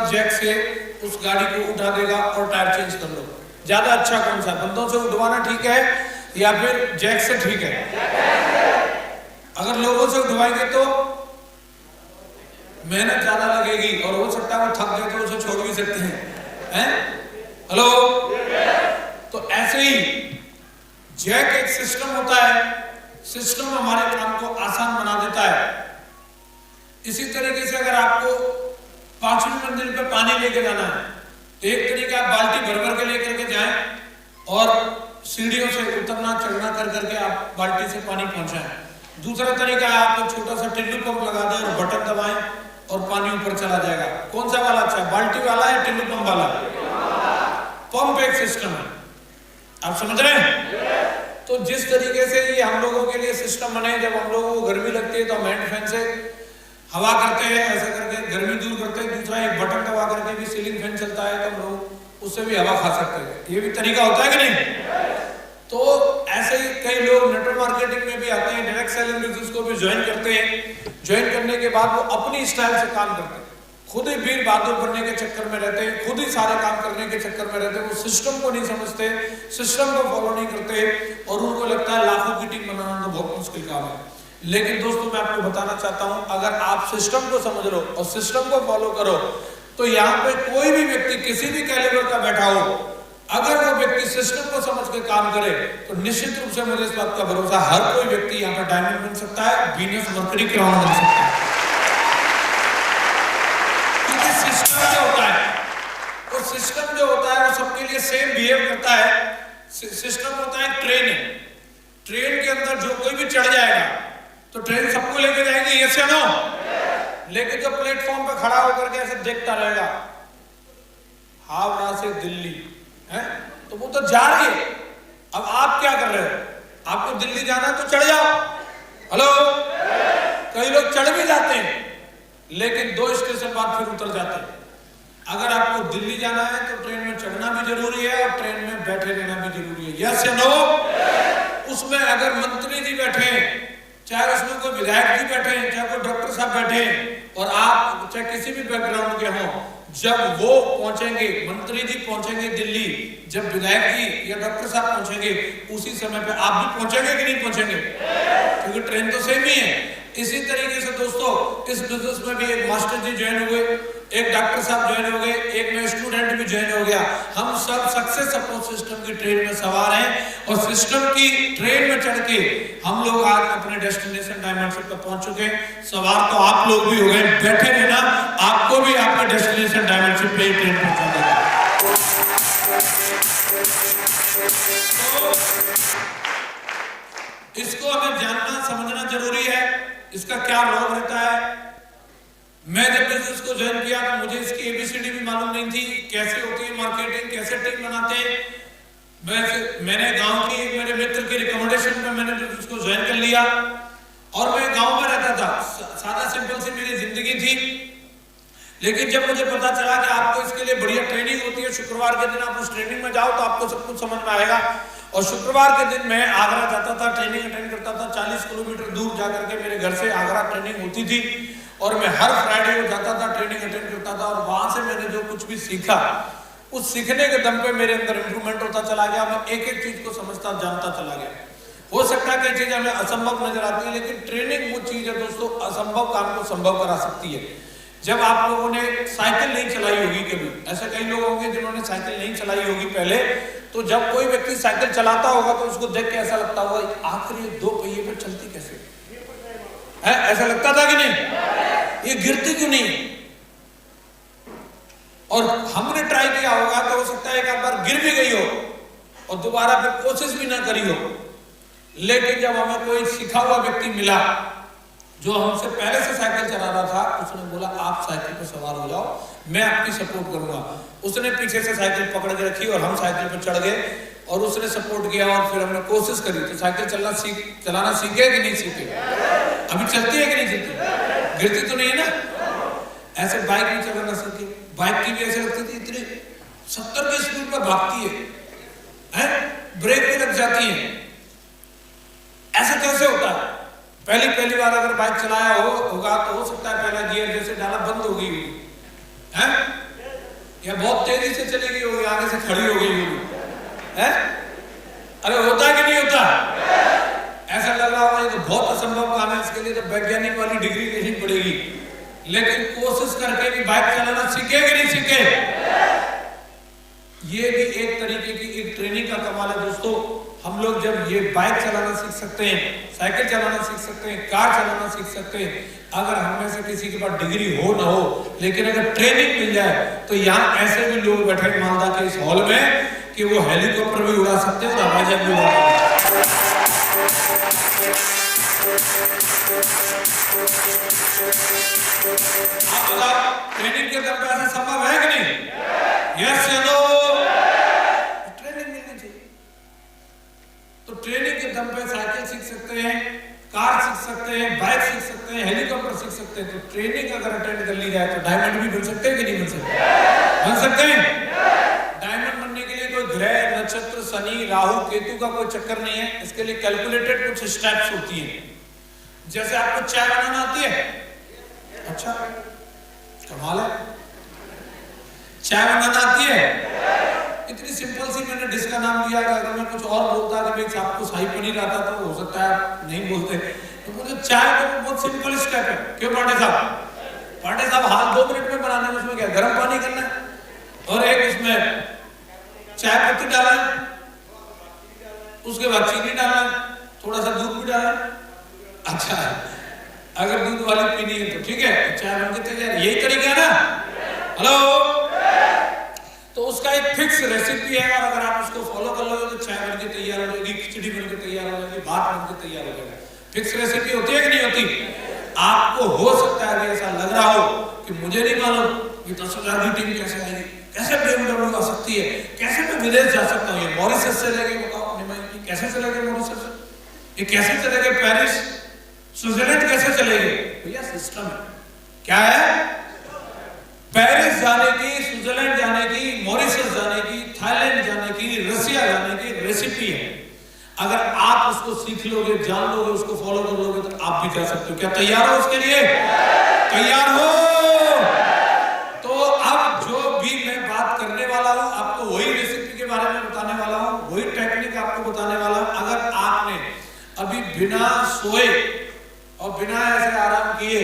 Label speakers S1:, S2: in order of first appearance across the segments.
S1: Jack से उस गाड़ी को उठा देगा और टायर चेंज कर लो। ज्यादा अच्छा कौन सा, बंदों से उठवाना ठीक है या फिर जैक से ठीक है? अगर लोगों से उठवाएंगे तो मेहनत ज्यादा लगेगी और हो सकता है वो थक गए तो उसे छोड़ भी सकते हैं। हेलो, तो ऐसे ही जैक एक सिस्टम होता है, सिस्टम हमारे काम को आसान बना देता है। इसी तरीके से अगर आपको 5वीं मंजिल पे पानी लेके जाना है तो एक तरीका आप बाल्टी भर भर के लेकर के जाएं और सीढ़ियों से उतरना चढ़ना कर करके आप बाल्टी से पानी पहुंचाएं। दूसरा तरीका है आप एक छोटा सा टिल्लू पंप लगा दें और बटन दबाएं और पानी ऊपर चला जाएगा। कौन सा वाला अच्छा है, बाल्टी वाला या टिल्लू पंप वाला? पंप एक सिस्टम है, आप समझ रहे हैं? तो जिस तरीके से ये हम लोगों के लिए सिस्टम बने, जब हम लोगों को गर्मी लगती है तो हम हैंड फैन से हवा करते हैं, ऐसे करके गर्मी दूर करते हैं। दूसरा एक बटन दबा करके भी सीलिंग फैन चलता है तो हम लोग उससे भी हवा खा सकते हैं। ये भी तरीका होता है कि नहीं? तो ऐसे ही कई लोग नेटवर्क मार्केटिंग में भी आते हैं, डायरेक्ट सेलिंग बिजनेस को भी ज्वाइन करते हैं। ज्वाइन करने के बाद वो अपनी स्टाइल से काम करते हैं, खुद ही वीर बहादुर बनने के चक्कर में रहते हैं, खुद ही सारे काम करने के चक्कर में रहते हैं। वो सिस्टम को नहीं समझते, सिस्टम को फॉलो नहीं करते और उनको लगता है लाखों की टीम बनाना तो बहुत मुश्किल काम है। लेकिन दोस्तों मैं आपको बताना चाहता हूं, अगर आप सिस्टम को समझ लो और सिस्टम को फॉलो करो तो यहाँ पे कोई भी व्यक्ति किसी भी कैलिबर का बैठा हो, अगर वो व्यक्ति सिस्टम को समझ के काम करे तो निश्चित रूप से मुझे इस बात का भरोसा, हर कोई व्यक्ति यहाँ पे डायमंड बन सकता है, वीनस मरकरी क्राउन बन सकता है। क्योंकि सिस्टम जो होता है, वो सिस्टम जो होता है वो सबके लिए सेम बिहेव करता है। सिस्टम होता है ट्रेन, ट्रेन के अंदर जो कोई भी चढ़ जाएगा तो ट्रेन सबको लेके जाएगी, यस या नो? लेकिन जो प्लेटफॉर्म पे खड़ा होकर के ऐसे देखता रहेगा, हावड़ा से दिल्ली है तो वो तो जा रही है। अब आप क्या कर रहे हो? आपको दिल्ली जाना है तो चढ़ जाओ। हेलो, कई लोग चढ़ भी जाते हैं लेकिन 2 स्टेशन बाद फिर उतर जाते हैं। अगर आपको दिल्ली जाना है तो ट्रेन में चढ़ना भी जरूरी है और ट्रेन में बैठे रहना भी जरूरी है, यस या नो? उसमें अगर मंत्री जी बैठे, चाहे उसमें कोई विधायक जी बैठे, चाहे कोई डॉक्टर साहब बैठे और आप चाहे किसी भी बैकग्राउंड के हों, जब वो पहुंचेंगे, मंत्री जी पहुंचेंगे दिल्ली, जब विधायक जी या डॉक्टर साहब पहुंचेंगे, उसी समय पे आप भी पहुंचेंगे कि नहीं पहुंचेंगे? क्योंकि ट्रेन तो सेम ही है। इसी तरीके से दोस्तों इस बिजनेस में भी एक मास्टर जी ज्वाइन हुए, एक डॉक्टर साहब ज्वाइन हो गए, एक नया स्टूडेंट भी ज्वाइन हो गया। हम सब सक्सेस सपोर्ट सिस्टम की ट्रेन में सवार हैं और सिस्टम की ट्रेन में चढ़ के हम लोग आज अपने डेस्टिनेशन डायमेंशन पर पहुंच चुके हैं। सवार तो आप लोग भी हो गए, बैठे रहना, आपको भी आपके डेस्टिनेशन डायमेंशन पे ट्रेन पहुंचा देगा। इसको हमें जानना समझना जरूरी है, इसका क्या रोल रहता है। मैं जब बिजनेस को ज्वाइन किया तो मुझे इसकी एबीसीडी भी मालूम नहीं थी, कैसे होती है मार्केटिंग, कैसे टीम बनाते हैं। मैंने गांव की एक मेरे मित्र की रिकमेंडेशन पे मैंने इसको ज्वाइन कर लिया और मैं गांव में रहता था, सादा सिंपल सी मेरी जिंदगी थी। लेकिन जब मुझे पता चला कि आपको इसके लिए बढ़िया ट्रेनिंग होती है, शुक्रवार के दिन आप उस ट्रेनिंग में जाओ तो आपको सब कुछ समझ में आएगा। और शुक्रवार के दिन मैं आगरा जाता था, ट्रेनिंग अटेंड करता था। 40 किलोमीटर दूर जाकर के मेरे घर से आगरा ट्रेनिंग होती थी और मैं हर फ्राइडे को जाता था, ट्रेनिंग अटेंड करता था और वहां से मैंने जो कुछ भी सीखा, उस सीखने के दम पे मेरे अंदर इंप्रूवमेंट होता चला गया। मैं एक एक चीज को समझता जानता चला गया। हो सकता है कई चीजें हमें असंभव नजर आती है, लेकिन ट्रेनिंग वो चीज है दोस्तों, असंभव काम को संभव करा सकती है। जब आप लोगों ने साइकिल नहीं चलाई होगी कभी, ऐसे कई लोग होंगे जिन्होंने साइकिल नहीं चलाई होगी पहले, तो जब कोई व्यक्ति साइकिल चलाता होगा तो उसको देख के ऐसा लगता होगा आखिर ये 2 पहिए पे चलती कैसे है? ऐसा लगता था कि नहीं? ये गिरती क्यों नहीं? और हमने ट्राई किया होगा तो हो सकता है एक बार गिर भी गई हो और दोबारा फिर कोशिश भी ना करी हो। लेकिन जब हमें कोई सिखा हुआ व्यक्ति मिला जो हमसे पहले से साइकिल चला रहा था, उसने बोला आप साइकिल पर सवार हो जाओ, मैं आपकी सपोर्ट करूंगा। उसने पीछे से साइकिल पकड़ के रखी और हम साइकिल पर चढ़ गए और उसने सपोर्ट किया और फिर हमने कोशिश करी। तो साइकिल चलाना सीखे कि नहीं सीखे? अभी चलती है कि नहीं चलती? गिरती तो नहीं है ना? ऐसे बाइक नहीं चलाना सीखे, बाइक की भी ऐसे लगती थी इतनी 70 की स्पीड पर भागती है, ब्रेक भी लग जाती है। ऐसा कैसे होता है? पहली बार अगर बाइक चलाया होगा तो हो सकता है पहला गियर जैसे डाला बंद हो गई है, या बहुत तेजी से चली गई होगी, आगे से खड़ी हो गई होगी, है? अरे होता है कि नहीं होता? ऐसा लग रहा होगा ये तो बहुत असंभव काम है, इसके लिए तो वैज्ञानिक वाली डिग्री लेनी पड़ेगी। लेकिन कोशिश करके भी बाइक चलाना सीखे कि नहीं सीखे? ये भी एक तरीके की एक ट्रेनिंग का कमाल है दोस्तों। हम लोग जब ये बाइक चलाना सीख सकते हैं, साइकिल चलाना सीख सकते हैं, कार चलाना सीख सकते हैं, अगर हम में से किसी के पास डिग्री हो ना हो, लेकिन अगर ट्रेनिंग मिल जाए तो यहाँ ऐसे भी लोग बैठे मालदा के इस हॉल में कि वो हेलीकॉप्टर भी उड़ा सकते हैं और हवाई जहाज भी उड़ा सकते हैं। आप बताओ ट्रेनिंग के दम पे ऐसा संभव है कि नहीं? यस या नो? ट्रेनिंग मिलनी चाहिए। तो ट्रेनिंग के दम पे साइकिल सीख सकते हैं, कार सीख सकते हैं, बाइक सीख सकते हैं, हेलीकॉप्टर सीख सकते हैं। तो ट्रेनिंग अगर अटेंड कर ली जाए तो डायमंड भी बन सकते हैं कि नहीं बन सकते? बन सकते हैं। डायमंड बनने के लिए कोई ग्रह, नक्षत्र, शनि, राहु, केतु का कोई चक्कर नहीं है। इसके लिए कैलकुलेटेड कुछ स्टेप्स होती है। जैसे आपको चाय बनाना आती है? अच्छा, कमाल है। चाय बनाना आती है? इतनी सिंपल सी मैंने डिश का नाम दिया। अगर मैं कुछ और बोलता कि भाई आपको शाही पनीर आता तो हो सकता है आप नहीं बोलते। तो मुझे चाय तो बहुत सिंपल स्टेप है। क्यों पांडे साहब? पांडे साहब हाल 2 मिनट में बनाने में उसमें क्या गर्म पानी करना है और एक उसमें चाय पत्ती डालना है, उसके बाद चीनी डालना है, थोड़ा सा दूध भी डालना है। अच्छा, अगर दूध वाली पीनी है तो ठीक है, चाय बनके तैयार। यही तरीका है ना? हेलो, तो उसका एक फिक्स रेसिपी है और अगर आप उसको फॉलो कर लोगे तो चाय बनके तैयार हो जाएगी, खिचड़ी बनके तैयार हो जाएगी, भात बनके तैयार हो जाएगा। फिक्स रेसिपी होती है कि नहीं होती? आपको हो सकता है ऐसा लग रहा हो कि मुझे नहीं मालूम ये 10,000 की टीम कैसे आएगी, कैसे BMW आ सकती है, कैसे मैं विदेश जा सकता हूँ। ये मॉरिशस से लेके बताओ, कैसे चलेगा मॉरिशस, ये कैसे चलेगा पेरिस, स्विट्जरलैंड कैसे चलेगी? भैया सिस्टम है। क्या है? पेरिस जाने की, स्विट्जरलैंड जाने की, मॉरिशस जाने की, थाईलैंड जाने की, रसिया जाने की रेसिपी है। अगर आप उसको सीख लोगे, जान लोगे, उसको फॉलो कर लोगे तो आप भी जा सकते हो। क्या तैयार हो उसके लिए? तैयार हो? तो अब जो भी मैं बात करने वाला हूं आपको वही रेसिपी के बारे में बताने वाला हूं, वही टेक्निक आपको बताने वाला हूं। अगर आपने अभी बिना सोए और बिना ऐसे आराम किए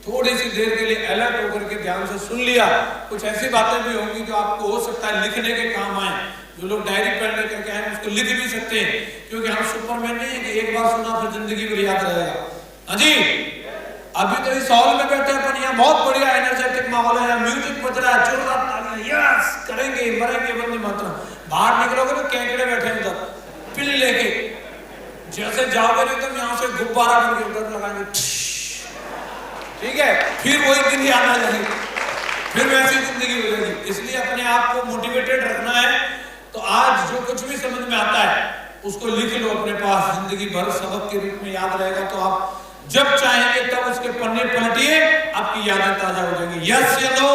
S1: थोड़ी सी देर के लिए अलर्ट होकर के ध्यान से सुन लिया, कुछ ऐसी बातें भी होंगी जो आपको हो सकता है लिखने के काम आए। जो लोग डायरी पेन लेकर के आए उसको लिख भी सकते हैं, क्योंकि हम सुपरमैन नहीं है कि एक बार सुना फिर जिंदगी भर याद रहेगा। हाँ जी, अभी तो इस हॉल में बैठे अपन, यहाँ बहुत बढ़िया एनर्जेटिक माहौल है, म्यूजिक बज रहा है, जोरदार तालियां, यस करेंगे, मरेंगे, वंदे मातरम। बाहर निकलोगे तो केकड़े बैठे उधर पिल लेके, जैसे जाओगे ना एकदम यहाँ से गुब्बारा बन के उधर लगाएंगे, ठीक है, फिर वही दिन याद आ जाएगी, फिर वैसी जिंदगी हो जाएगी। इसलिए अपने आप को मोटिवेटेड रखना है। तो आज जो कुछ भी समझ में आता है उसको लिख लो अपने पास, जिंदगी भर सबक के रूप में याद रहेगा। तो आप जब चाहेंगे तब उसके पन्ने पलटिए, आपकी यादें ताजा हो जाएंगी। यस या नो?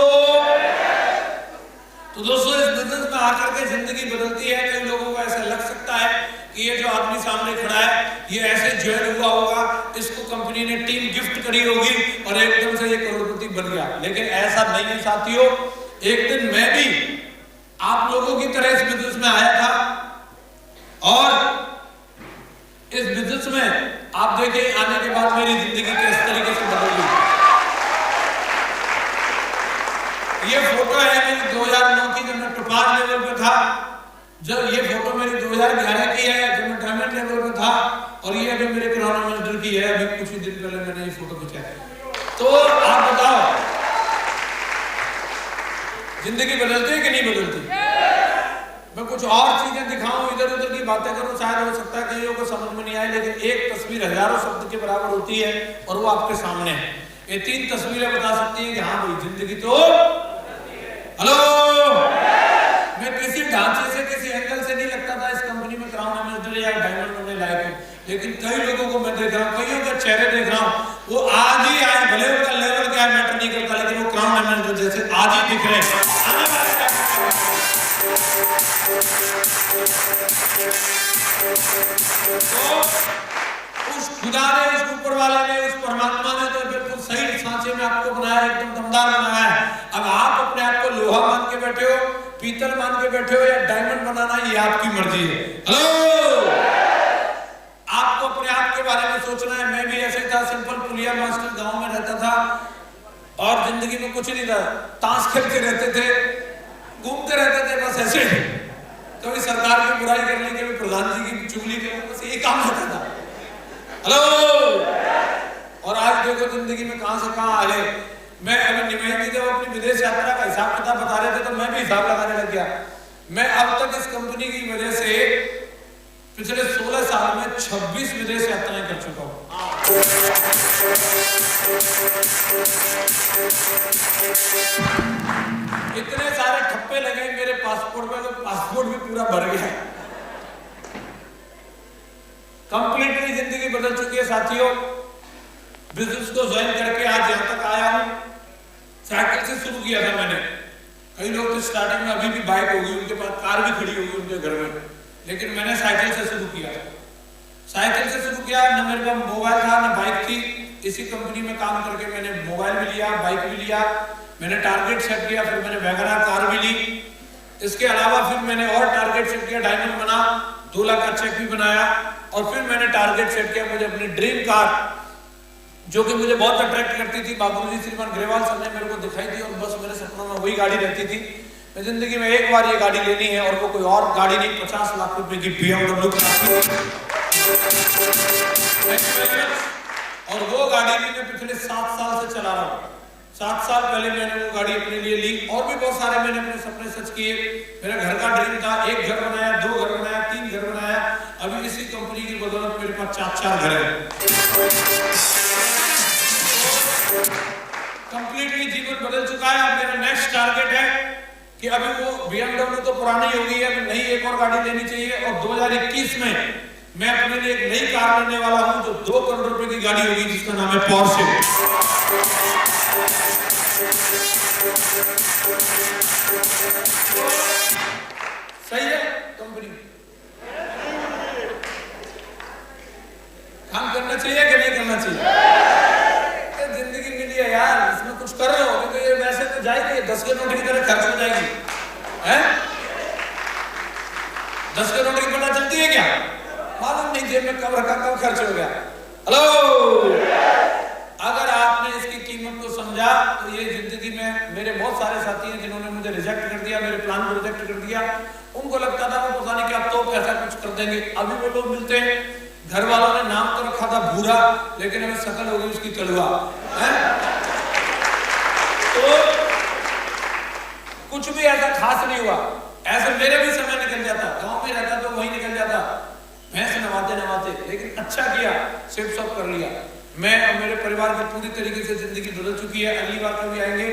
S1: तो दोस्तों इस बिजनेस में आकर के जिंदगी बदलती है। कई लोगों को ऐसा लग सकता है कि ये जो आदमी सामने खड़ा है ये ऐसे ज्वाइन हुआ होगा, इसको कंपनी ने टीम गिफ्ट करी होगी और एकदम से ये करोड़पति बन गया। लेकिन ऐसा नहीं है साथियों। एक दिन मैं भी आप लोगों की तरह इस बिजनेस में आया था और इस बिजनेस में आप देखिए आने के बाद मेरी जिंदगी किस तरीके से बदल गई। ये फोटो है मेरी 2009 की, जब मैं टोपाज लेवल पे था। जब ये फोटो मेरी 2011 की है, जब मैं डायमंड लेवल पे था। और ये अभी मेरे क्रोनोमीटर की है, अभी कुछ ही दिन पहले मैंने ये फोटो खींचा है। तो आप बताओ जिंदगी बदलती है कि नहीं बदलती? मैं कुछ और चीजें दिखाऊं, इधर उधर की बातें करूं, शायद हो सकता है कईयों को समझ में नहीं आए, लेकिन एक तस्वीर हजारों शब्द के बराबर होती है और वो आपके सामने है। ये 3 तस्वीरें बता सकती हैं कि हाँ भाई जिंदगी तो, हेलो, मैं किसी ढांचे से किसी एंगल से नहीं लगता था इस कंपनी में क्राउन एम्बेसडर या डायमंड बनने लायक हूं, लेकिन कई लोगों को मैं देख रहा हूं, कईयों के चेहरे देख रहा हूं, वो आज ही आए, भले उनका लेवल क्या मैटर नहीं करता, लेकिन वो क्राउन एम्बेसडर जैसे आज ही दिख रहे हैं। तो उस खुदा ने, उस ऊपर वाले ने, उस परमात्मा ने तो बिल्कुल सही सांचे में आपको बनाया, एकदम दमदार बनाया है। अब आप अपने आप को लोहा मान के बैठे हो, पीतल मान के बैठे हो, या डायमंड बनाना, ये आपकी मर्जी है। हेलो, आपको अपने आप के बारे में सोचना है। मैं भी ऐसे था, सिंपल पुलिया मास्टर, गांव में रहता था और जिंदगी में कुछ नहीं था, ताश खेलते रहते थे, घूमते रहते थे, बस ऐसे। कभी सरकार की बुराई कर ली, कभी प्रधान जी की चुगली कर ली, बस यही काम रहता था। हेलो, और आज देखो जिंदगी में कहां से कहां आ गए। मैं अभी निमय जब अपनी विदेश यात्रा का हिसाब किताब बता रहे थे तो मैं भी हिसाब लगाने लग गया। मैं अब तक इस कंपनी की वजह से पिछले 16 साल में 26 विदेश यात्राएं कर चुका हूं। इतने सारे ठप्पे लगे मेरे पासपोर्ट में, तो पासपोर्ट भी पूरा भर गया। कंप्लीटली जिंदगी बदल चुकी है साथियों। बिजनेस को ज्वाइन करके आज यहां तक आया हूं। साइकिल से शुरू किया था मैंने। कई लोग तो स्टार्टिंग में अभी भी बाइक होगी, उनके पास कार भी खड़ी होगी उनके घर में, लेकिन मैंने साइकिल से शुरू किया। साइकिल से शुरू किया, न मेरे पास मोबाइल था न बाइक थी। इसी कंपनी में काम करके मैंने मोबाइल भी लिया, बाइक भी लिया, मैंने टारगेट सेट किया, फिर मैंने वैगनआर कार भी ली। इसके अलावा फिर मैंने और टारगेट सेट किया, डायमंड बना, 2 लाख का चेक भी बनाया। और फिर मैंने टारगेट सेट किया, मुझे अपनी ड्रीम कार जो कि मुझे बहुत अट्रैक्ट करती थी, बाबूजी श्रीमान ग्रेवाल सर ने मेरे को दिखाई थी, और बस मेरे सपनों में वही गाड़ी रहती थी। मैं जिंदगी में एक बार ये गाड़ी लेनी है, और वो कोई और गाड़ी नहीं, 50 लाख रुपए की BMW। और वो गाड़ी भी मैं पिछले 7 साल से चला रहा हूँ। 7 साल पहले मैंने वो गाड़ी अपने लिए ली, और भी बहुत सारे मैंने अपने सपने सच किए। मेरा घर का ड्रीम था, 1 घर बनाया, 2 घर बनाया, 3 घर बनाया। अभी इसी कंपनी की बदौलत मेरे पास 4 घर है। कंप्लीटली जीवन बदल चुका है। अब मेरा नेक्स्ट टारगेट है कि अभी वो BMW तो पुरानी हो गई है, अभी नई एक और गाड़ी लेनी चाहिए, और 2021 में मैं अपने लिए एक नई कार लेने वाला हूं, जो 2 करोड़ रुपए की गाड़ी होगी, जिसका नाम है पोर्शे। सही है, कंपनी काम करना चाहिए कि नहीं करना चाहिए? जिंदगी मिली है यार, इसमें कुछ कर रहे हो, तो ये वैसे तो जाएगी, 10 के नोट की तरह खर्च हो जाएगी, हैं? 10 के नोट की पता चलती है क्या? मालूम नहीं जेब में कब रखा, कब खर्च हो गया। हेलो, अगर आपने इसकी कीमत को समझा, तो ये जिंदगी में मेरे बहुत सारे साथी हैं जिन्होंने मुझे रिजेक्ट कर दिया, मेरे प्लान को रिजेक्ट कर दिया। उनको लगता था वो पता नहीं क्या तो ऐसा कुछ कर देंगे। अभी वो लोग मिलते हैं, घर वालों ने नाम तो रखा था भूरा, लेकिन अभी शकल हो गई उसकी कड़वा, है? तो कुछ भी ऐसा खास नहीं हुआ। ऐसे मेरे भी समय निकल जाता, गांव में रहता तो वही निकल जाता, भैंस नवाते नवाते, लेकिन अच्छा किया, सेफ सब कर लिया। मैं और मेरे परिवार की पूरी तरीके से जिंदगी बदल चुकी है। अगली बार कभी आएंगे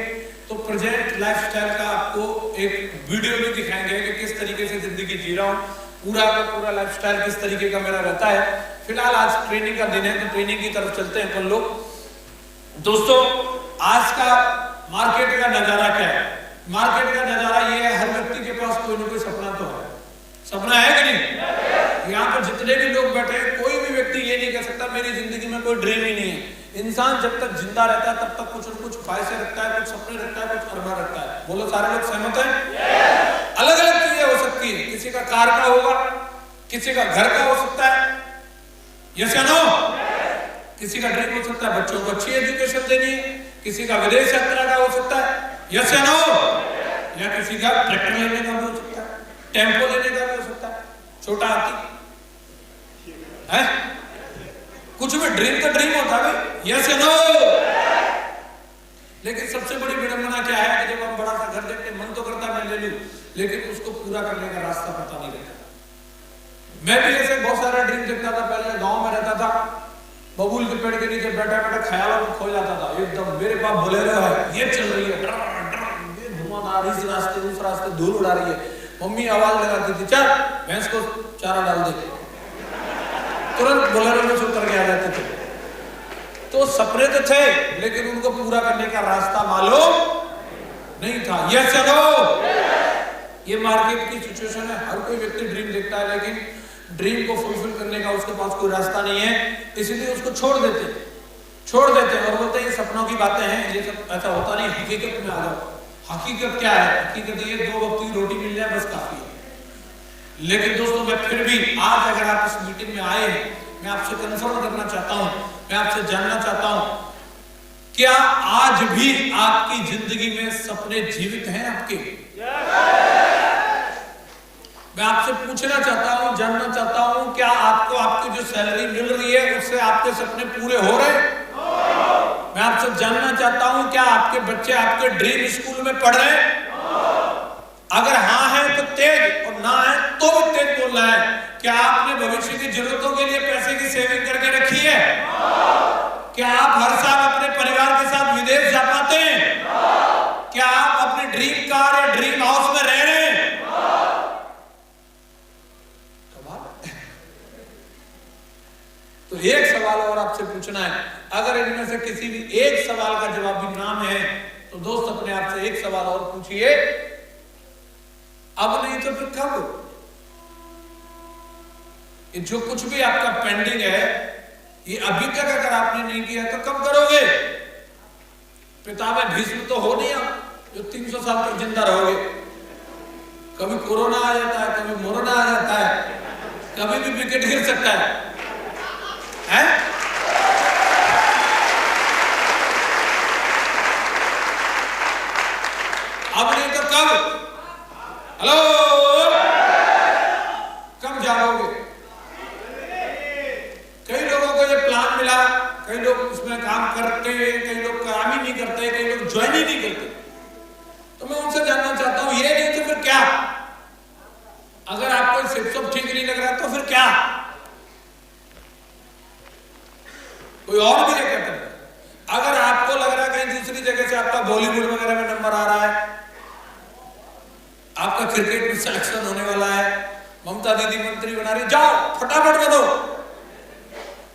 S1: तो प्रेजेंट लाइफस्टाइल का आपको एक वीडियो भी दिखाएंगे कि किस तरीके से जिंदगी जी रहा हूँ, पूरा का पूरा लाइफस्टाइल किस तरीके का मेरा रहता है। फिलहाल आज ट्रेनिंग का दिन है, तो ट्रेनिंग की तरफ चलते हैं अपन लोग। दोस्तों, आज का मार्केट का नजारा क्या है? मार्केट का नजारा ये है, हर व्यक्ति के पास कोई ना कोई सपना तो है। सपना है कि नहीं? यहाँ पर जितने भी लोग बैठे हैं, कोई भी व्यक्ति ये नहीं कह सकता मेरी जिंदगी में कोई ड्रीम ही नहीं है। इंसान जब तक जिंदा रहता है तब तक कुछ न कुछ ख्वाहिशें रखता है, कुछ सपने रखता है, कुछ अरमान रखता है। बोलो, सारे लोग सहमत हैं? अलग अलग चीजें हो सकती है, किसी का कार का होगा, किसी का घर का हो सकता है, यस या नो? किसी का ड्रीम हो सकता है बच्चों को अच्छी एजुकेशन देनी है, किसी का विदेश यात्रा का हो सकता है, यस या नो? या किसी का ट्रैक्टर लेने का भी हो सकता है, टेम्पो लेने का भी हो सकता है, छोटा हाथी है। कुछ भी ड्रीम तो ड्रीम होता है, यस या नो? लेकिन सबसे बड़ी विडंबना क्या है कि जब हम बड़ा सा घर देखते, मन तो करता मैं ले लूं, लेकिन उसको पूरा करने का रास्ता पता नहीं रहता। मैं भी ऐसे बहुत सारा ड्रीम देखता था। पहले गांव में रहता था, बबूल के पेड़ के नीचे बैठा बैठा ख्यालों में खो जाता था। एकदम मेरे पास बोलेरो है, ये चल रही है, ये धुआंधार, इस रास्ते उस रास्ते धूल उड़ा रही है। मम्मी आवाज लगाती थी, चल भैंस को चारा डाल दे, तुरंत बोलेरो में से उतर के आ जाते थे। तो सपने तो थे, लेकिन उनको पूरा करने का रास्ता मालूम नहीं था। यस या नो? ये मार्केट की सिचुएशन है। हर कोई व्यक्ति ड्रीम देखता है, लेकिन ड्रीम को फुलफिल करने का उसके पास कोई रास्ता नहीं है, इसीलिए उसको छोड़ देते हैं और बोलते हैं ये सपनों की बातें हैं, ये सब ऐसा होता नहीं, हकीकत में आ जाओ। हकीकत क्या है? हकीकत ये 2 वक्त की रोटी मिल जाए बस काफी है। लेकिन दोस्तों मैं फिर भी आज अगर आप इस मीटिंग में आए हैं, मैं आपसे कंफर्म करना चाहता हूं, मैं आपसे जानना चाहता हूं, क्या आज भी आपकी जिंदगी में सपने जीवित हैं आपके? मैं आपसे पूछना चाहता हूं, जानना चाहता हूं, क्या आपको आपकी जो सैलरी मिल रही है उससे आपके सपने पूरे हो रहे हैं? मैं आपसे जानना चाहता हूं, क्या आपके बच्चे आपके ड्रीम स्कूल में पढ़ रहे हैं? अगर हाँ है तो तेज, और ना है तो भी तेज बोलना है। क्या आपने भविष्य की जरूरतों के लिए पैसे की सेविंग करके रखी है? क्या आप हर साल अपने परिवार के साथ विदेश जा पाते हैं? क्या आप अपने ड्रीम कार या ड्रीम हाउस में रह रहे हैं? तो एक सवाल और आपसे पूछना है, अगर इनमें से किसी भी एक सवाल का जवाब भी नाम है तो दोस्त अपने आप से एक सवाल और पूछिए, अब नहीं तो फिर कब? ये जो कुछ भी आपका पेंडिंग है, ये अभी तक अगर आपने नहीं किया तो कब करोगे? पिता में भीष्म तो हो नहीं आप जो 300 साल तक जिंदा रहोगे। कभी कोरोना आ जाता है, कभी मोरोना आ जाता है, कभी भी विकेट गिर सकता है, हैं? अब नहीं तो कब? हेलो, कब जाओगे? कई लोगों को ये प्लान मिला, कई लोग उसमें काम करते हैं, कई लोग काम ही नहीं करते, कई लोग ज्वाइन ही नहीं करते। तो मैं उनसे जानना चाहता हूं, ये नहीं तो फिर क्या? अगर आपको सब ठीक नहीं लग रहा तो फिर क्या? कोई और भी क्या कहता है? अगर आपको लग रहा है कहीं दूसरी जगह से आपका बॉलीवुड वगैरह में नंबर आ रहा है, आपका क्रिकेट में सिलेक्शन होने वाला है, ममता दीदी मंत्री बना रही, जाओ फटाफट बनो,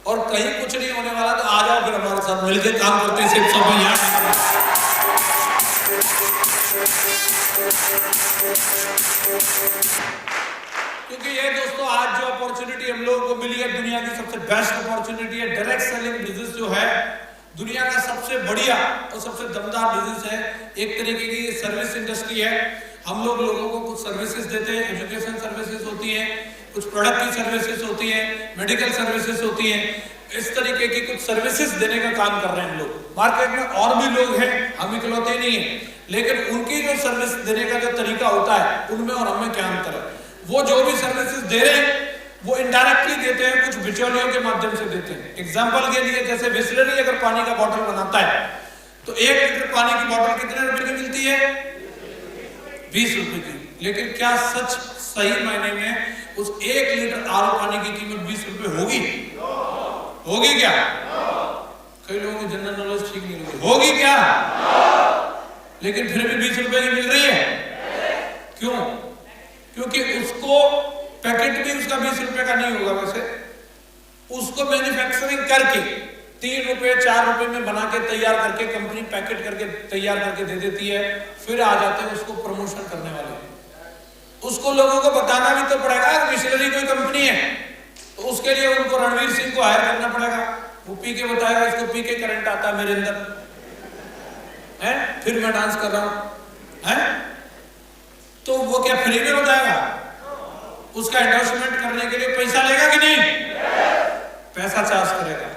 S1: और कहीं कुछ नहीं होने वाला तो आ जाओ फिर हमारे साथ मिलकर काम करते हैं सिर्फ सब यहाँ। क्योंकि ये दोस्तों आज जो अपॉर्चुनिटी हम लोगों को मिली है, दुनिया की सबसे बेस्ट अपॉर्चुनिटी है। डायरेक्ट सेलिंग बिजनेस जो है दुनिया का सबसे बढ़िया और सबसे दमदार बिजनेस है। एक तरीके की सर्विस इंडस्ट्री है। हम लोगों को कुछ सर्विसेज देते हैं, एजुकेशन सर्विसेज होती है, कुछ प्रोडक्ट की सर्विसेज होती है, मेडिकल सर्विसेज होती है। इस तरीके की कुछ सर्विसेज देने का काम कर रहे हैं हम लोग। मार्केट में और भी लोग हैं, हम इकलौते नहीं है, लेकिन उनकी जो सर्विस देने का जो तरीका होता है उनमें और हमें क्या अंतर है? वो जो भी सर्विसेज दे रहे हैं वो इनडायरेक्टली देते हैं, कुछ बिचौलियों के माध्यम से देते हैं। एग्जाम्पल के लिए जैसे बिस्लरी अगर पानी का बॉटल बनाता है तो 1 लीटर पानी की बॉटल कितने रुपए की मिलती है? 20 रुपए की। लेकिन क्या सच सही मायने में उस 1 लीटर आर पानी की कीमत 20 रुपए होगी? होगी क्या? कई लोगों की जनरल नॉलेज ठीक नहीं होगी। होगी क्या? लेकिन फिर भी 20 रुपए की मिल रही है। क्यों? क्योंकि उसको पैकेट भी उसका 20 रुपए का नहीं होगा, वैसे उसको मैन्युफैक्चरिंग करके 3 रुपए 4 रुपए में बना के तैयार करके कंपनी पैकेट करके तैयार करके दे देती है। फिर आ जाते हैं उसको प्रमोशन करने वाले। उसको लोगों को बताना भी तो पड़ेगा बिस्लरी कोई कंपनी है, तो उसके लिए उनको रणवीर सिंह को हायर करना पड़ेगा। वो पी के बताएगा इसको पी के करंट आता है मेरे अंदर, है फिर मैं डांस कर रहा हूं, है तो वो क्या फ्री में बताएगा? उसका एंडोर्समेंट करने के लिए पैसा लेगा कि नहीं? पैसा चार्ज करेगा।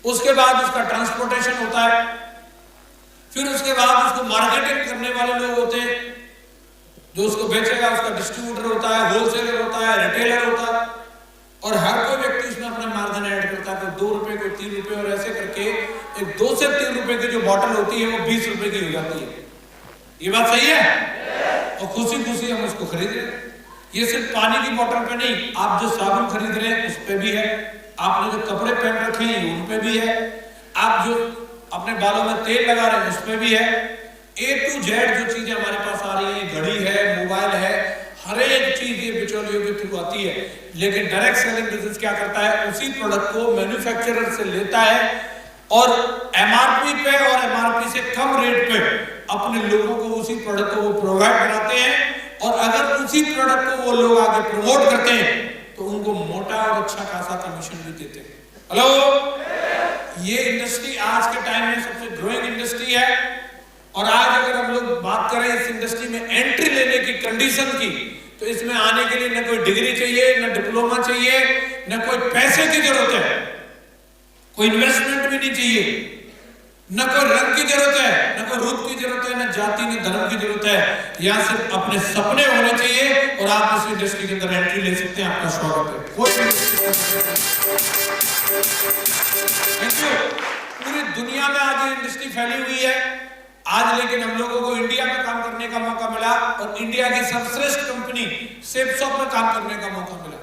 S1: उसके बाद उसका ट्रांसपोर्टेशन होता है, फिर उसके बाद उसको मार्केटिंग करने वाले लोग होते हैं, जो उसको बेचेगा उसका डिस्ट्रीब्यूटर होता है, होलसेलर होता है, रिटेलर होता है, और हर कोई व्यक्ति उसमें अपना मार्जिन ऐड करता है। कोई 2 रुपए कोई 3 रुपए, और ऐसे करके एक 2 से 3 रुपए की जो बॉटल होती है वो 20 रुपए की हो जाती है। ये बात सही है? और खुशी खुशी हम उसको खरीद रहे हैं। ये सिर्फ पानी की बोतल पे नहीं, आप जो साबुन खरीद रहे हैं उस पे भी है, आपने जो कपड़े पहन रखे हैं उन पे भी है, आप जो अपने बालों में तेल लगा रहे हैं उस पे भी है। A to Z जो चीजें हमारे पास आ रही है, घड़ी है, मोबाइल है, हर एक चीज ये बिचौलियों के थ्रू आती है। लेकिन डायरेक्ट सेलिंग बिजनेस क्या करता है? उसी प्रोडक्ट को मैन्युफैक्चरर से लेता है और एमआरपी पे और एमआरपी से कम रेट पे अपने लोगों को उसी प्रोडक्ट को वो प्रोवाइड कराते हैं। और अगर उसी प्रोडक्ट को वो लोग आगे प्रमोट करते हैं तो उनको मोटा और अच्छा खासा कमीशन भी देते हैं। हेलो, ये इंडस्ट्री आज के टाइम में सबसे ग्रोइंग इंडस्ट्री है। और आज अगर हम लोग बात करें इस इंडस्ट्री में एंट्री लेने की कंडीशन की, तो इसमें आने के लिए न कोई डिग्री चाहिए, न डिप्लोमा चाहिए, न कोई पैसे की जरूरत है, कोई इन्वेस्टमेंट भी नहीं चाहिए, न कोई रंग की जरूरत है, न कोई रूप की जरूरत है, न जाति न धर्म की जरूरत है। यहाँ सिर्फ अपने सपने होने चाहिए और आप इस इंडस्ट्री के अंदर एंट्री ले सकते हैं। आपका स्वागत है। Thank you. पूरी दुनिया में आज ये इंडस्ट्री फैली हुई है आज, लेकिन हम लोगों को इंडिया में काम करने का मौका मिला और इंडिया की सर्वश्रेष्ठ कंपनी शेपसॉफ्ट में काम करने का मौका मिला।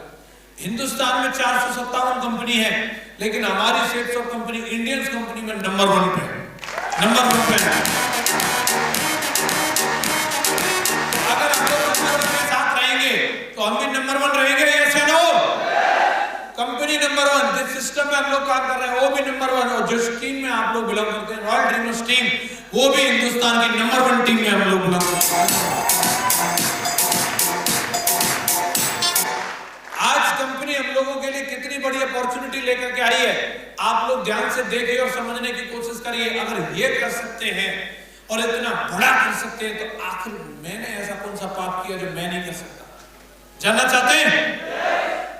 S1: हिंदुस्तान में 457 कंपनी है, लेकिन हमारी शेपसॉफ्ट कंपनी इंडियन कंपनी में नंबर 1 पे है। अगर हम लोग नंबर 1 के साथ रहेंगे तो हम भी नंबर 1 रहेंगे, यस या नो? कंपनी नंबर 1, जिस सिस्टम में हम लोग काम कर रहे हैं वो भी नंबर 1, और जिस टीम में आप लोग बिलोंग करते हैं रॉयल ड्रीमर्स टीम, वो भी हिंदुस्तान की नंबर 1 टीम में हम लोग बिलोंग करते हैं। आज कंपनी हम लोगों के लिए कितनी बड़ी अपॉर्चुनिटी लेकर के आई है, आप लोग ध्यान से देखिए और समझने की कोशिश करिए। अगर ये कर सकते हैं और इतना बड़ा कर सकते हैं, तो आखिर मैंने ऐसा कौन सा पाप किया जो मैं नहीं कर सकता? जानना चाहते हैं?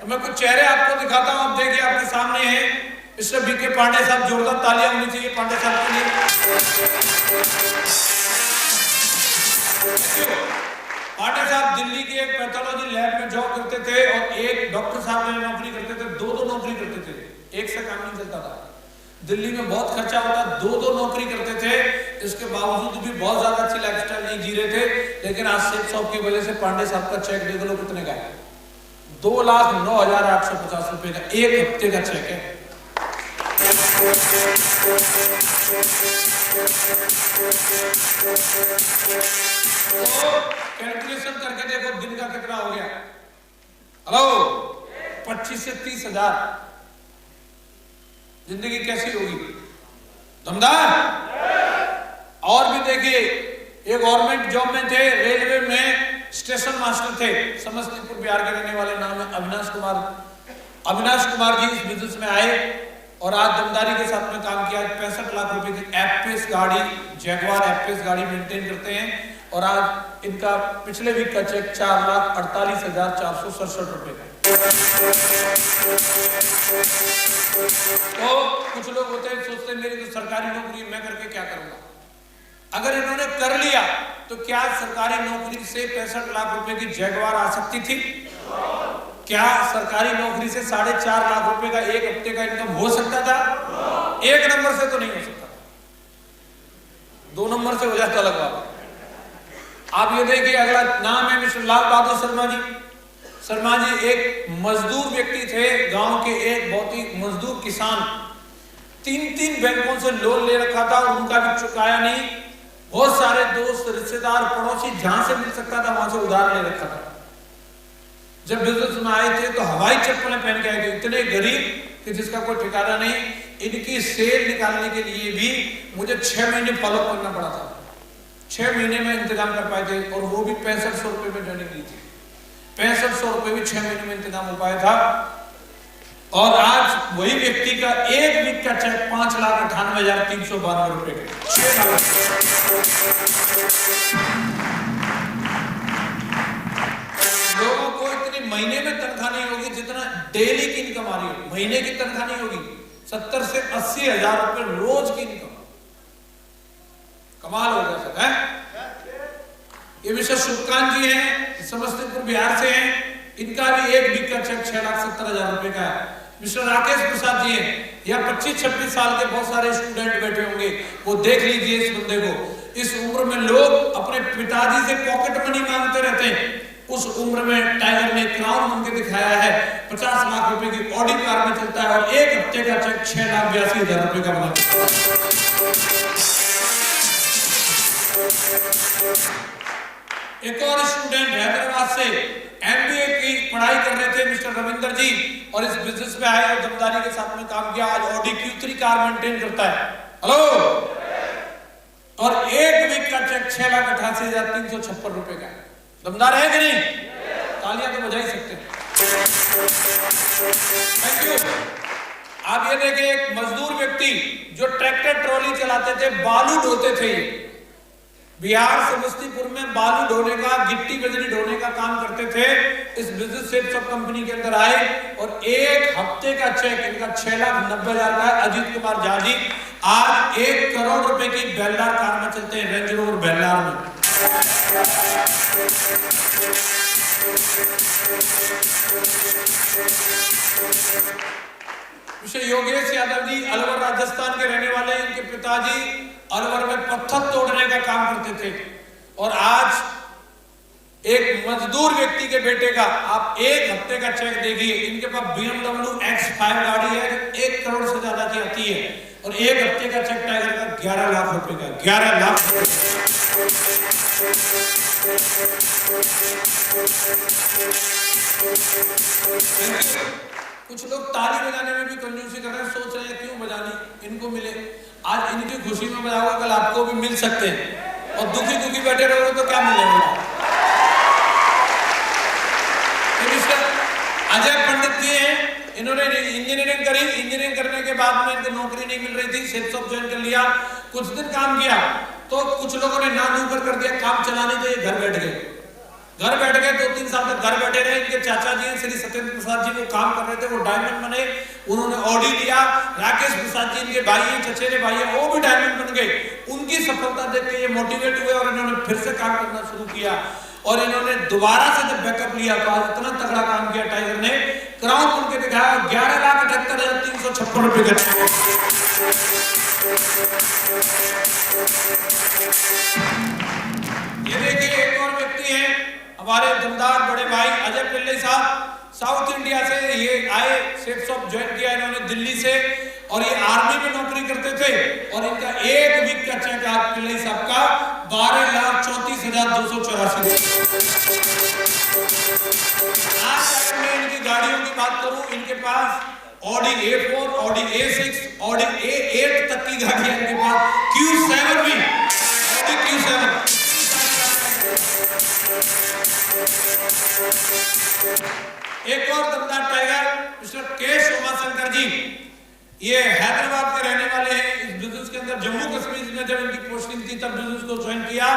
S1: तो मैं कुछ चेहरे आपको दिखाता हूं, आप देखिए आपके सामने है मिस्टर बीके पांडे साहब। जोरदार तालियां होनी चाहिए पांडे साहब के लिए। पांडे साहब दिल्ली के एक पैथोलॉजी लैब में जॉब करते थे और एक डॉक्टर साहब में नौकरी करते थे। दो नौकरी करते थे, एक से काम नहीं चलता था। दिल्ली में बहुत खर्चा होता, दो नौकरी करते थे। इसके बावजूद भी बहुत ज्यादा अच्छी लाइफस्टाइल नहीं जी रहे थे। लेकिन आज शेपसॉफ्ट की वजह से पांडे साहब का चेक देख लो कितने का है, 2,09,850 रुपए का एक हफ्ते का चेक है। तो कैलकुलेशन करके देखो दिन का कितना हो गया। हेलो, 25 से 30 हजार। जिंदगी कैसी होगी? दमदार। और भी देखिए, एक गवर्नमेंट जॉब में थे, रेलवे में स्टेशन मास्टर थे, समस्तीपुर बिहार के रहने वाले, नाम है अविनाश कुमार। अविनाश कुमार जी इस बिजनेस में आए और आज दमदारी के साथ में काम किया। 65 लाख रुपए की एफपेस गाड़ी, जैगवार एफपेस गाड़ी मेंटेन करते हैं और आज इनका पिछले वीक का चेक 4,48,467 रुपए का। तो कुछ लोग होते हैं सोचते हैं मेरी तो सरकारी नौकरी, मैं करके क्या करूंगा? अगर इन्होंने कर लिया तो क्या सरकारी नौकरी से 65 लाख रुपए की जैगवार आ सकती थी? क्या सरकारी नौकरी से 4.5 लाख रुपए का एक हफ्ते का इनकम हो सकता था? एक नंबर से तो नहीं हो सकता, 2 नंबर से हो जाता अलग बात। आप ये देखिए, अगला नाम है मिस्टर लाल बहादुर शर्मा जी। शर्मा जी एक मजदूर व्यक्ति थे, गांव के एक बहुत ही मजदूर किसान। 3 बैंकों से लोन ले रखा था और उनका भी चुकाया नहीं। बहुत सारे दोस्त, रिश्तेदार, पड़ोसी जहां से मिल सकता था वहां से उधार ले रखा था। जब बिजनेस में आए थे तो हवाई चप्पलें पहन के आए थे, इतने गरीब कि जिसका कोई ठिकाना नहीं। इनकी सेल निकालने के लिए भी मुझे 6 महीने फॉलो करना पड़ा था। 6 महीने में इंतजाम कर पाए थे और वो भी 6500 रुपए में ज्वाइनिंग दी थी। 6500 रुपए भी 6 महीने में इंतजाम हो पाया था। और आज वही व्यक्ति का एक वीक का चेक 5,98,392 रुपए का, 6 लाख। लोगों को इतनी महीने में तनख्वाह नहीं होगी जितना डेली की इनकम आ रही होगी। महीने की तनख्वाह नहीं होगी, 70 से 80 हजार रुपए रोज की इनकम। कमाल हो गया सब है। ये मिस्टर शुभकांत जी हैं, समस्तीपुर बिहार से हैं। इनका भी एक वीक का चेक 6,70,000 रुपए का है। मिस्टर राकेश प्रसाद जी हैं, या 25-26 साल के बहुत सारे स्टूडेंट बैठे होंगे, वो देख लीजिए इस बंदे को। इस उम्र में लोग अपने पिताजी से पॉकेट मनी मांगते रहते हैं। उस उम्र में टाइगर ने क्राउन बन के दिखाया है, 50 लाख रुपए की ऑडी कार में चलता है और एक हफ्ते का चेक 6,82,000 रुपए का बना। एक और स्टूडेंट हैदराबाद से एमबीए की पढ़ाई कर रहे थे, मिस्टर रविंदर जी, और इस बिजनेस में आए और दमदारी के साथ में काम किया। आज ऑडी Q3 कार मेंटेन करता है। हेलो, और एक वीक का चेक 6,88,356 रुपए का है। दमदार है कि नहीं? तालियां तो बजा ही सकते हैं। Thank you. आप ये देखिए, एक मजदूर व्यक्ति जो ट्रैक्टर ट्रॉली चलाते थे, बालू ढोते थे, बिहार समस्तीपुर में बालू ढोने का, गिट्टी बजरी ढोने का काम करते थे। इस बिजनेस से सब कंपनी के अंदर आए और एक हफ्ते का चेक इनका 6,90,000 का है। अजीत कुमार झा जी आज 1 करोड़ रुपए की बेलदार कार में चलते हैं, रेंज रोवर बेलदार में। मिस्टर योगेश यादव जी अलवर राजस्थान के रहने वाले, इनके पिताजी अलवर में पत्थर तोड़ने का काम करते थे और आज एक मजदूर व्यक्ति के बेटे का आप 1 हफ्ते का चेक देखिए। इनके पास BMW X5 गाड़ी है, 1 करोड़ से ज्यादा की आती है और 1 हफ्ते का चेक टाइगर का 11 लाख रुपए का, 11 लाख। कुछ लोग ताली बजाने में भी कंजूसी कर रहे हैं, सोच रहे हैं क्यों बजानी, इनको मिले। आज इनकी खुशी में बजाओगे, कल आपको भी मिल सकते हैं और दुखी दुखी बैठे रहोगे तो क्या मिलेगा। अजय पंडित जी हैं, इन्होंने इंजीनियरिंग करी, इंजीनियरिंग करने के बाद में इनको नौकरी नहीं मिल रही थी, सेल्स ज्वाइन कर लिया। कुछ दिन काम किया तो कुछ लोगों ने ना नूकर कर दिया, काम चलाने के लिए घर बैठ गए। घर बैठ गए 2-3 साल तक घर बैठे रहे। इनके चाचा जी श्री सत्येंद्र प्रसाद जी वो काम कर रहे थे, वो डायमंड बने, उन्होंने ऑडी लिया। राकेश प्रसाद जी इनके भाई हैं, चचेरे भाई हैं, वो भी डायमंड बन गए। उनकी सफलता देख के ये मोटिवेट हुए और इन्होंने फिर से काम करना शुरू किया और इन्होंने दोबारा से जब बैकअप लिया तो आज इतना तगड़ा काम किया टाइगर ने, क्राउन उनके दिखाया 11,78,356 रुपए का। ये देखिए एक और व्यक्ति है हमारे दमदार बड़े भाई अजय पिल्ले साहब, साउथ इंडिया से ये आए, सेट्स ऑफ ज्वाइन किया इन्होंने दिल्ली से और ये आर्मी में नौकरी करते थे और इनका 1 वीक का चेक आज पिल्ले साहब का 12,34,284। आज मैं इनकी गाड़ियों की बात करूं, इनके पास Audi A4, Audi A6, Audi A8 तक की गाड़ियां इनके पास, Q7 भी, ऑडी Q7। एक और दमदार टाइगर मिस्टर के सोमाशंकर जी, ये हैदराबाद के रहने वाले हैं। इस बिजनेस के अंदर जम्मू कश्मीर में जब इनकी पोस्टिंग थी तब बिजनेस को ज्वाइन किया।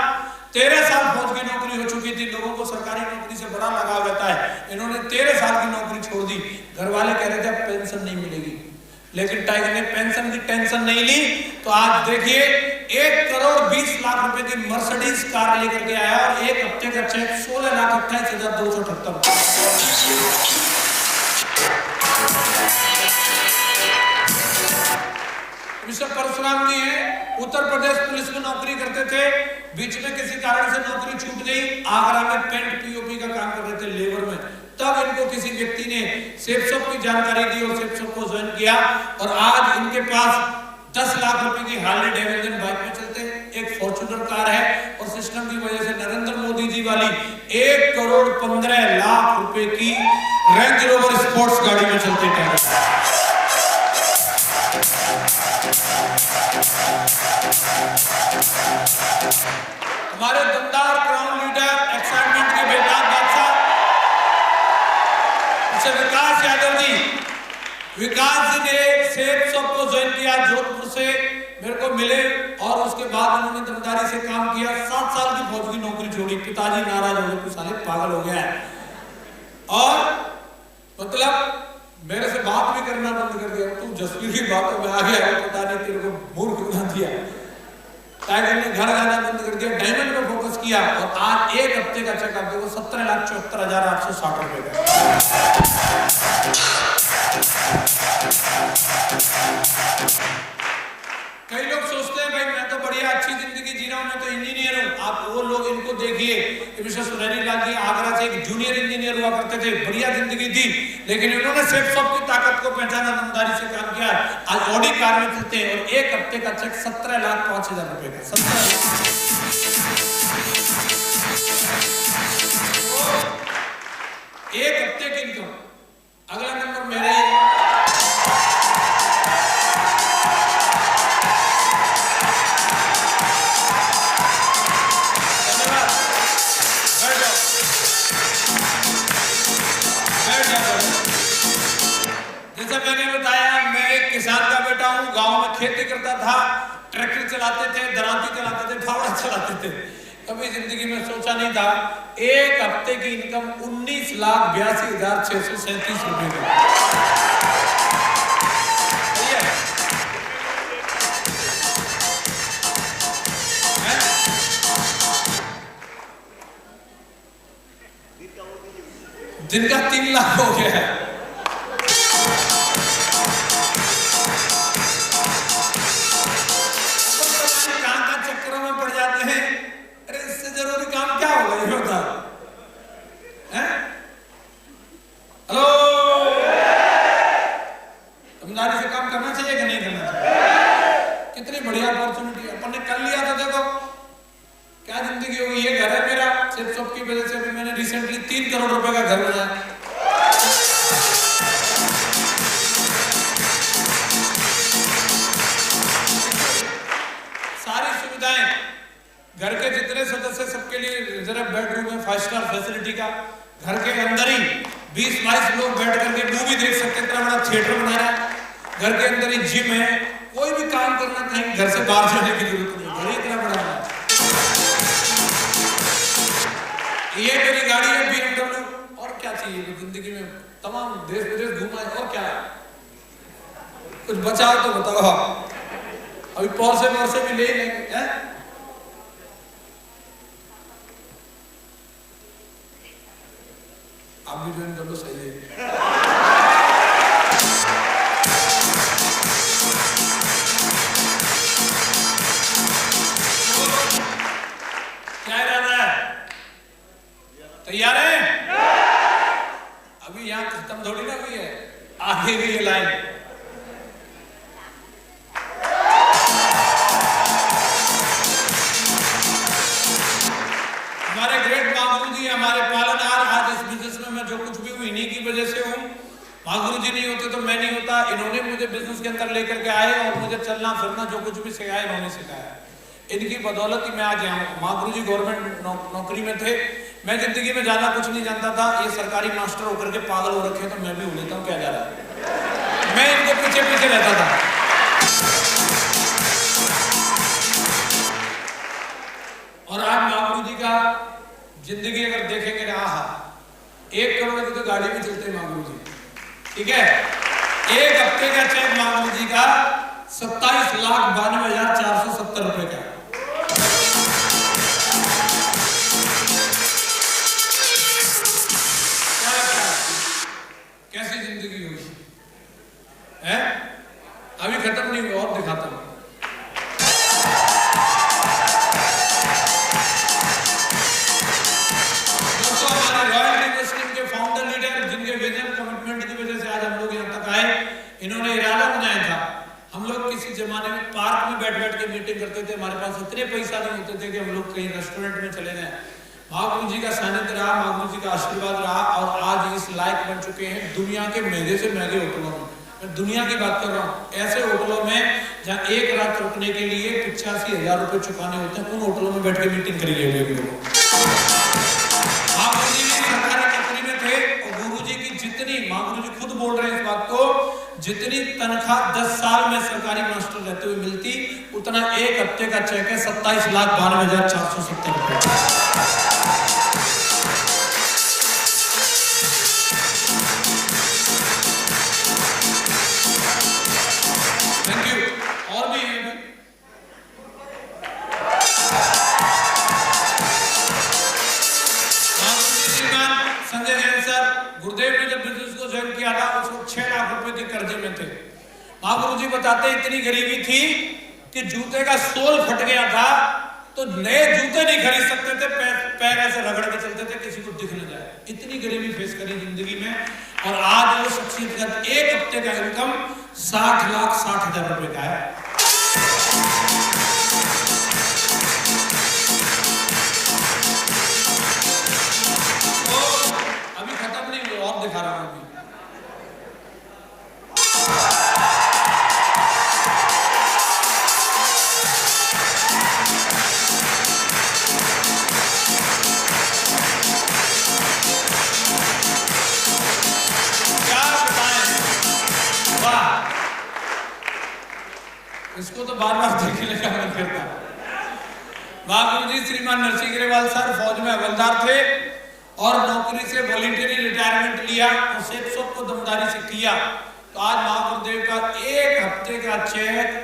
S1: 13 साल फौज की नौकरी हो चुकी थी, लोगों को सरकारी नौकरी से बड़ा लगाव रहता है, इन्होंने 13 साल की नौकरी छोड़ दी। घर वाले कह रहे थे अब पेंशन नहीं मिलेगी, लेकिन टाइगर ने पेंशन की टेंशन नहीं ली। तो आज देखिए 1 करोड़ 20 लाख रुपए की मर्सिडीज कार लेकर के आया और 1 हफ्ते का चेक 16,28,278। मिस्टर परशुराम जी हैं, उत्तर प्रदेश पुलिस में नौकरी करते थे, बीच में किसी कारण से नौकरी छूट गई। आगरा में पेंट POP का काम कर रहे थे लेबर में, तब इनको किसी व्यक्ति ने सेप्सॉप की जानकारी दी और सेप्सॉप को ज्वाइन किया और आज इनके पास 10 लाख रुपए की हार्ले डेविडसन बाइक में चलते हैं, एक फॉर्च्यूनर कार है और सिस्टम की वजह से नरेंद्र मोदी जी वाली 1 करोड़ 15 लाख रुपए की रेंज रोवर स्पोर्ट्स गाड़ी में चलते हैं। हमारे दमदार क्राउन लीडर, एक्साइटमेंट के बेताब बादशाह विकास यादव जी, विकास जी ने सेप्सॉप को ज्वाइन किया जोधपुर से, मेरे को मिले और उसके बाद उन्होंने दमदारी से काम किया। 7 साल की फौज की नौकरी छोड़ी, पिताजी नाराज हो गए, साले पागल हो गया है और मतलब मेरे से बात भी करना बंद कर दिया। तू जसवीर की बातों में आ गया, पता नहीं तेरे को मूर्ख बना दिया। टाइगर ने घर जाना बंद कर दिया, डायमंड पे फोकस किया और आज 1 हफ्ते का चेक आप देखो 17,74,860 रुपए का। कई लोग सोचते हैं भाई मैं तो बढ़िया अच्छी जिंदगी जी रहा हूं, मैं तो इंजीनियर हूं। आप वो लोग इनको देखिए, मिस्टर सुनहरी लाल जी आगरा से एक जूनियर इंजीनियर हुआ करते थे, बढ़िया जिंदगी थी, लेकिन इन्होंने सेप्सॉप की ताकत को पहचाना, ईमानदारी से काम किया। आज ऑडी कार में चलते हैं और 1 हफ्ते का चेक 17,05,000 रुपए का। 1 हफ्ते की इनकम। अगला नंबर मेरा ही मैंने बताया मैं एक किसान का बेटा हूं, गांव में खेती करता था, ट्रैक्टर चलाते थे, दरांती चलाते थे, फावड़ा चलाते थे। कभी जिंदगी में सोचा नहीं था एक हफ्ते की इनकम 19,82,637 रुपए की। दिन का 3 लाख हो गया है। कहां चक्करों में पड़ जाते हैं। अरे इससे जरूरी काम क्या होगा ये बता। हेलो, ईमानदारी से काम करना चाहिए कि नहीं करना चाहिए? कितनी बढ़िया अपॉर्चुनिटी अपन ने कर लिया तो देखो क्या जिंदगी होगी। ये घर है मेरा, सिर्फ सबकी वजह से। अभी मैंने रिसेंटली 3 करोड़ रुपए का घर बनाया। सारी सुविधाएं घर के जितने सदस्य सबके लिए रिजर्व बेडरूम है, 5 स्टार फैसिलिटी का। घर के अंदर ही 20-22 लोग बैठ करके मूवी देख सकते हैं, इतना बड़ा थिएटर बनाया है। घर के अंदर ही जिम है, कोई भी काम करना कहीं घर से बाहर जाने की जरूरत नहीं। घर ही इतना बड़ा है। ये मेरी गाड़ी है BMW। और क्या चाहिए जिंदगी में? तमाम देश विदेश घूमा है। और क्या कुछ बचा तो बताओ। अभी पौर से भी ले लेंगे। आप भी ज्वाइन कर लो, सही है। क्या इरादा है? तैयार है? अभी यहां खत्म थोड़ी ना हुई है, आगे भी ये लाइन। हमारे ग्रेट महागुरु जी, हमारे पालनहार। आज इस बिजनेस में मैं जो कुछ भी हूं इन्हीं की वजह से हूं। महागुरु जी नहीं होते तो मैं नहीं होता। इन्होंने मुझे बिजनेस के अंदर लेकर के आए और मुझे चलना फिरना जो कुछ भी सिखाया इन्होंने सिखाया। इनकी बदौलत ही मैं आज यहाँ हूं। महागुरु जी गवर्नमेंट नौकरी में थे, मैं जिंदगी में ज्यादा कुछ नहीं जानता था। ये सरकारी मास्टर होकर के पागल हो रखे, तो मैं भी हो लेता हूँ, क्या जा रहा है। मैं इनके पीछे पीछे रहता था। और आज महागुरु जी का जिंदगी अगर देखेंगे ना, 1 करोड़ की तो गाड़ी में चलते हैं महागुरु जी, ठीक है। एक हफ्ते का चेक महागुरु जी का 27,92,470 रुपए का। कैसी जिंदगी होगी है? अभी खत्म नहीं हुआ, और दिखाता हूं। दोस्तों, हमारे रॉयल यूनिवर्सिटी के फाउंडर लीडर, जिनके विजन कमिटमेंट की वजह से आज हम लोग यहाँ तक आए, इन्होंने इरादा बनाया था। हम लोग किसी जमाने में पार्क में बैठ बैठ के मीटिंग करते थे। हमारे पास इतने पैसा नहीं होते थे कि हम लोग कहीं रेस्टोरेंट में चले जाएं। महागुरु जी का सानिध्य रहा, महागुरु जी का आशीर्वाद रहा, और आज इस लायक बन चुके हैं दुनिया के महंगे से महंगे होटलों में। मैं दुनिया की बात कर रहा हूँ, ऐसे होटलों में जहाँ 1 रात रुकने के लिए 85,000 रुपए चुकाने होते हैं। उन होटलों में बैठ के मीटिंग करिए। महागुरु जी सरकारी नौकरी में थे, और गुरु जी की जितनी, महागुरु जी खुद बोल रहे हैं इस बात को, जितनी तनख्वाह 10 साल में सरकारी मास्टर रहते हुए मिलती, उतना एक हफ्ते का चेक है 27,92,470 रुपए। Thank you. और भी है संजय जैन सर, गुरुदेव ने जब बिजनेस को ज्वाइन किया था, उसको 6 लाख रुपए के कर्जे में थे। महागुरु जी बताते इतनी गरीबी थी कि जूते का सोल फट गया था तो नए जूते नहीं खरीद सकते थे, पैर ऐसे रगड़ के चलते थे किसी को दिख न जाए। इतनी गरीबी फेस करी जिंदगी में, और आज वो शख्सियत एक हफ्ते का इनकम 60,60,000 रुपए का है। अभी खत्म नहीं हुआ, और दिखा रहा हूं अभी। क्या बताएं, वाह। इसको तो बार बार देखने का मन करता। महागुरु जी श्रीमान नरसिंह ग्रेवाल सर फौज में हवलदार थे और नौकरी से वॉलंटरी रिटायरमेंट लिया और सेठ को दमदारी से किया। तो आज महागुरुदेव का 1 हफ्ते का चेक